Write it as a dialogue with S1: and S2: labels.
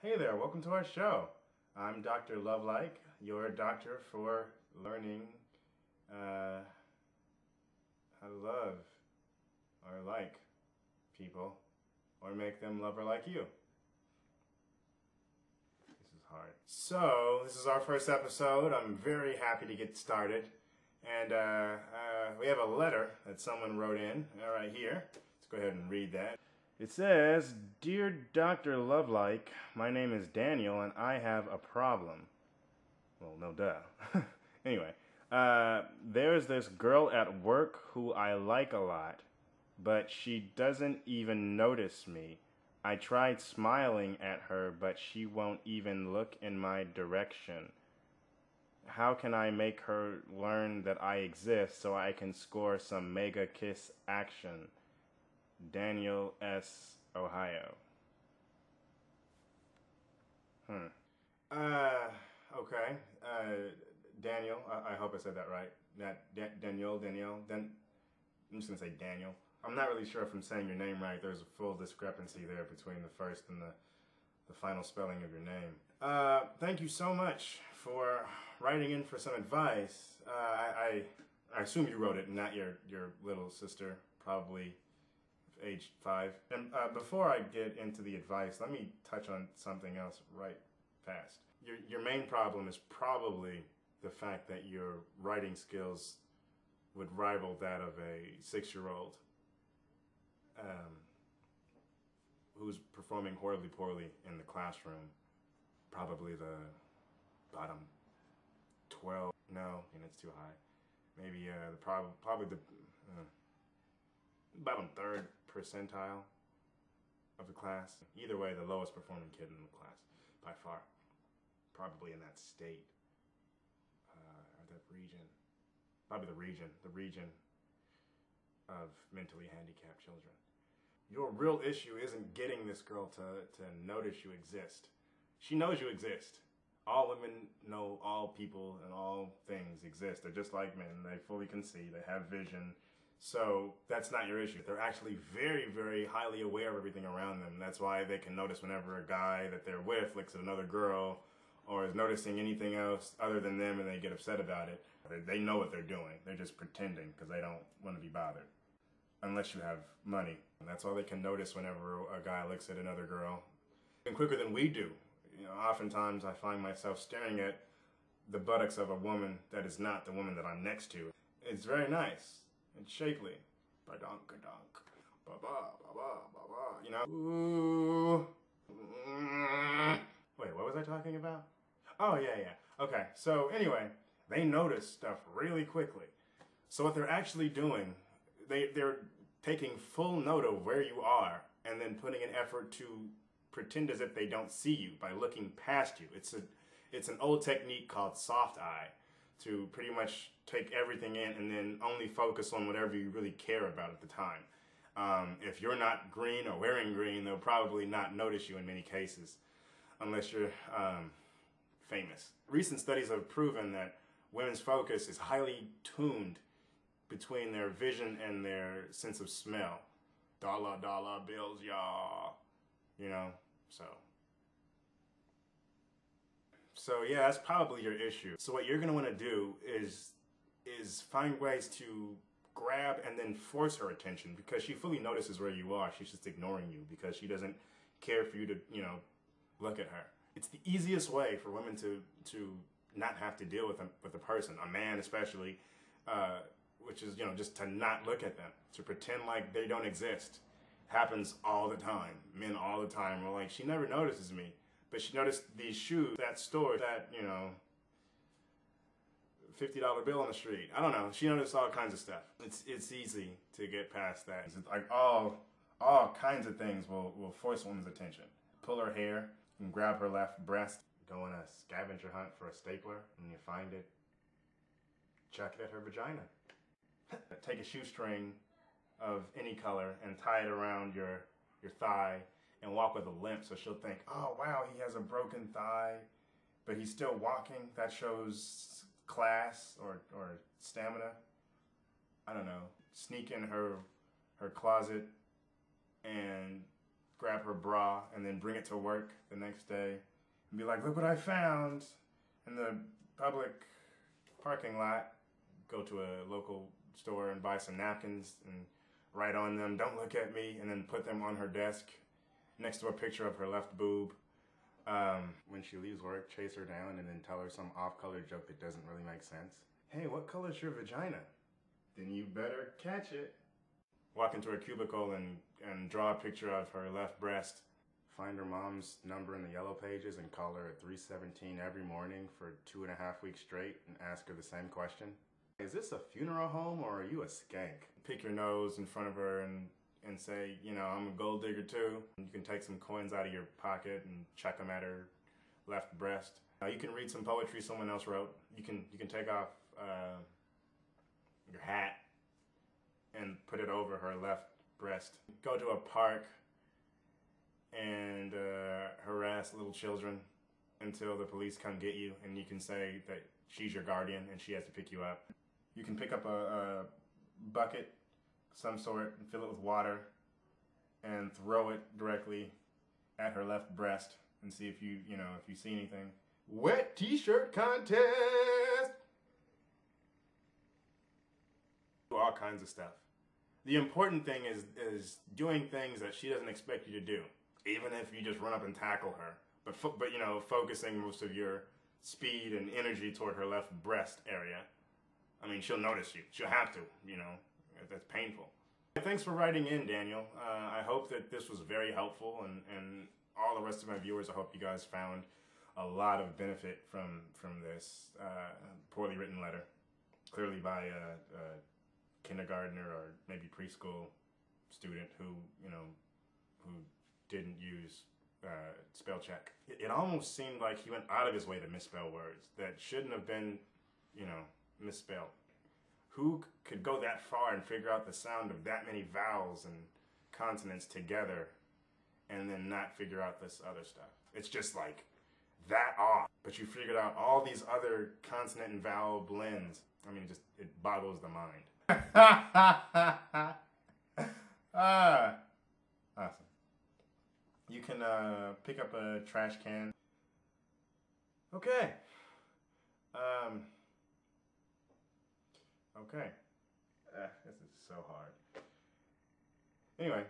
S1: Hey there, welcome to our show. I'm Dr. Lovelike, your doctor for learning how to love or like people or make them love or like you. This is hard. So, this is our first episode. I'm very happy to get started. And we have a letter that someone wrote in right here. Let's go ahead and read that. It says, "Dear Dr. Lovelike, my name is Daniel and I have a problem." Well, no duh. Anyway, there's this girl at work who I like a lot, but she doesn't even notice me. I tried smiling at her, but she won't even look in my direction. How can I make her learn that I exist so I can score some mega kiss action? Daniel S., Ohio. Okay. Daniel, I hope I said that right. Daniel. I'm just going to say Daniel. I'm not really sure if I'm saying your name right. There's a full discrepancy there between the first and the final spelling of your name. Thank you so much for writing in for some advice. I assume you wrote it, not your little sister, probably age 5. And before I get into the advice, let me touch on something else right fast. Your main problem is probably the fact that your writing skills would rival that of a 6-year-old who's performing horribly poorly in the classroom. Probably the bottom 12. No, and it's too high. Maybe probably the bottom 3rd percentile of the class. Either way, the lowest performing kid in the class by far. Probably in that state or that region. Probably the region of mentally handicapped children. Your real issue isn't getting this girl to notice you exist. She knows you exist. All women know all people and all things exist. They're just like men. They fully can see. They have vision. So that's not your issue. They're actually very, very highly aware of everything around them. That's why they can notice whenever a guy that they're with looks at another girl or is noticing anything else other than them and they get upset about it. They know what they're doing. They're just pretending because they don't want to be bothered. Unless you have money. And that's all they can notice whenever a guy looks at another girl. And quicker than we do. You know, oftentimes I find myself staring at the buttocks of a woman that is not the woman that I'm next to. It's very nice. It's shapely. Ba-donk-a-donk. Ba-ba, ba-ba, ba-ba. You know? Ooh. Wait, what was I talking about? Oh, yeah. Okay, so anyway, they notice stuff really quickly. So what they're actually doing, they're taking full note of where you are and then putting an effort to pretend as if they don't see you by looking past you. It's an old technique called soft eye, to pretty much take everything in and then only focus on whatever you really care about at the time. If you're not green or wearing green, they'll probably not notice you in many cases, unless you're famous. Recent studies have proven that women's focus is highly tuned between their vision and their sense of smell. Dollar bills, y'all. You know, So yeah, that's probably your issue. So what you're gonna want to do is find ways to grab and then force her attention, because she fully notices where you are. She's just ignoring you because she doesn't care for you to, look at her. It's the easiest way for women to not have to deal with a person, a man especially, which is, just to not look at them, to pretend like they don't exist. Happens all the time. Men all the time are like, she never notices me. But she noticed these shoes, that store, that, $50 bill on the street. I don't know. She noticed all kinds of stuff. It's easy to get past that. It's like all kinds of things will force a woman's attention. Pull her hair and grab her left breast. Go on a scavenger hunt for a stapler, and you find it. Chuck it at her vagina. Take a shoestring of any color and tie it around your thigh and walk with a limp, so she'll think, oh wow, he has a broken thigh, but he's still walking. That shows class or stamina. I don't know. Sneak in her closet and grab her bra and then bring it to work the next day and be like, look what I found in the public parking lot. Go to a local store and buy some napkins and write on them, don't look at me, and then put them on her desk next to a picture of her left boob. When she leaves work, chase her down and then tell her some off-color joke that doesn't really make sense. Hey, what color's your vagina? Then you better catch it. Walk into her cubicle and draw a picture of her left breast. Find her mom's number in the yellow pages and call her at 3:17 every morning for 2.5 weeks straight and ask her the same question. Is this a funeral home or are you a skank? Pick your nose in front of her and say, you know, I'm a gold digger too. You can take some coins out of your pocket and chuck them at her left breast. You can read some poetry someone else wrote. You can take off your hat and put it over her left breast. Go to a park and harass little children until the police come get you, and you can say that she's your guardian and she has to pick you up. You can pick up a bucket of some sort and fill it with water and throw it directly at her left breast and see if you see anything. Wet t-shirt contest! Do all kinds of stuff. The important thing is doing things that she doesn't expect you to do, even if you just run up and tackle her. But focusing most of your speed and energy toward her left breast area. I mean, she'll notice you. She'll have to, that's painful. Thanks for writing in, Daniel. I hope that this was very helpful, and all the rest of my viewers, I hope you guys found a lot of benefit from this poorly written letter, clearly by a kindergartner or maybe preschool student who didn't use spell check. It almost seemed like he went out of his way to misspell words that shouldn't have been, misspelled. Who could go that far and figure out the sound of that many vowels and consonants together and then not figure out this other stuff? It's just like that off. But you figured out all these other consonant and vowel blends. I mean, it boggles the mind. Awesome. You can pick up a trash can. Okay. Okay. This is so hard. Anyway.